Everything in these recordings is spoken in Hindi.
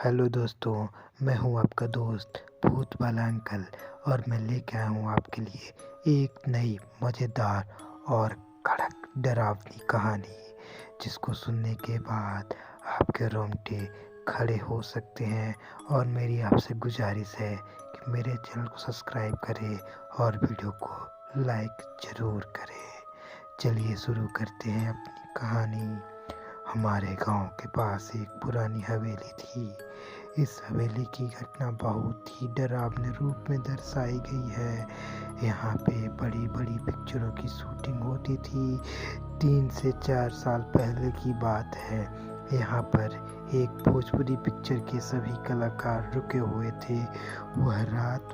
हेलो दोस्तों, मैं हूं आपका दोस्त भूत वाला अंकल और मैं लेके आया हूं आपके लिए एक नई मज़ेदार और कड़क डरावनी कहानी जिसको सुनने के बाद आपके रोंगटे खड़े हो सकते हैं। और मेरी आपसे गुजारिश है कि मेरे चैनल को सब्सक्राइब करें और वीडियो को लाइक ज़रूर करें। चलिए शुरू करते हैं अपनी कहानी। हमारे गांव के पास एक पुरानी हवेली थी। इस हवेली की घटना बहुत ही डरावने रूप में दर्शाई गई है। यहाँ पे बड़ी बड़ी पिक्चरों की शूटिंग होती थी। 3 से 4 साल पहले की बात है। यहाँ पर एक भोजपुरी पिक्चर के सभी कलाकार रुके हुए थे। वह रात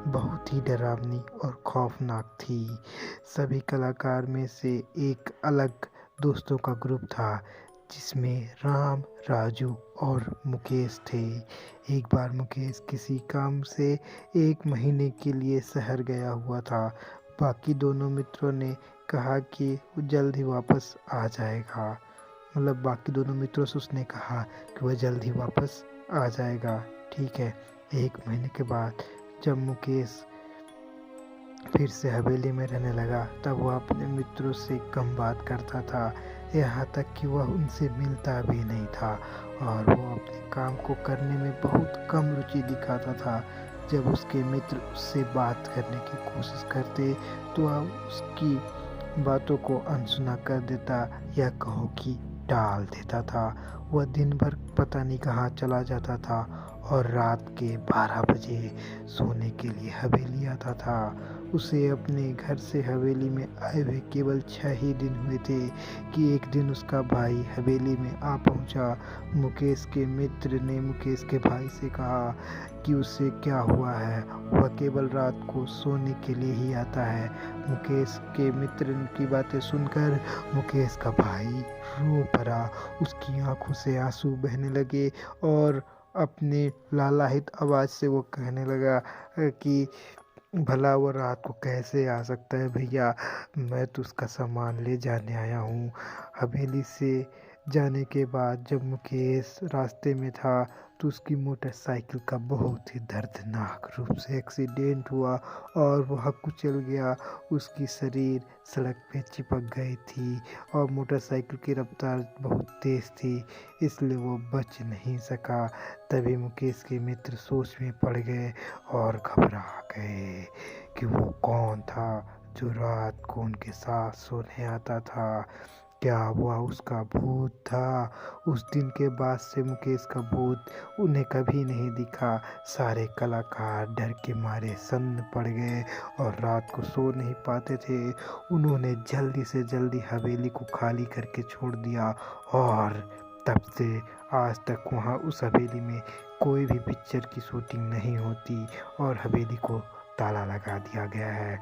बहुत ही डरावनी और खौफनाक थी। सभी कलाकार में से एक अलग दोस्तों का ग्रुप था जिसमें राम, राजू और मुकेश थे। एक बार मुकेश किसी काम से 1 महीने के लिए शहर गया हुआ था। बाकी दोनों मित्रों ने कहा कि वो जल्द ही वापस आ जाएगा। मतलब बाकी दोनों मित्रों से उसने कहा कि वह जल्द ही वापस आ जाएगा। ठीक है। 1 महीने के बाद जब मुकेश फिर से हवेली में रहने लगा तब वह अपने मित्रों से कम बात करता था। यहाँ तक कि वह उनसे मिलता भी नहीं था और वो अपने काम को करने में बहुत कम रुचि दिखाता था। जब उसके मित्र उससे बात करने की कोशिश करते तो वह उसकी बातों को अनसुना कर देता या कहो कि टाल देता था। वह दिन भर पता नहीं कहाँ चला जाता था और रात के 12 बजे सोने के लिए हवेली आता था। उसे अपने घर से हवेली में आए हुए केवल 6 ही दिन हुए थे कि एक दिन उसका भाई हवेली में आ पहुंचा। मुकेश के मित्र ने मुकेश के भाई से कहा कि उसे क्या हुआ है, वह केवल रात को सोने के लिए ही आता है। मुकेश के मित्र की बातें सुनकर मुकेश का भाई रो पड़ा। उसकी आंखों से आंसू बहने लगे और अपने लालाहित आवाज़ से वो कहने लगा कि भला वो रात को कैसे आ सकता है भैया, मैं तो उसका सामान ले जाने आया हूँ। हवेली से जाने के बाद जब मुकेश रास्ते में था तो उसकी मोटरसाइकिल का बहुत ही दर्दनाक रूप से एक्सीडेंट हुआ और वह कुचल गया। उसकी शरीर सड़क पे चिपक गई थी और मोटरसाइकिल की रफ्तार बहुत तेज़ थी, इसलिए वो बच नहीं सका। तभी मुकेश के मित्र सोच में पड़ गए और घबरा गए कि वो कौन था जो रात को उनके साथ सोने आता था। क्या वह उसका भूत था? उस दिन के बाद से मुकेश का भूत उन्हें कभी नहीं दिखा। सारे कलाकार डर के मारे सन्न पड़ गए और रात को सो नहीं पाते थे। उन्होंने जल्दी से जल्दी हवेली को खाली करके छोड़ दिया और तब से आज तक वहाँ उस हवेली में कोई भी पिक्चर की शूटिंग नहीं होती और हवेली को ताला लगा दिया गया है।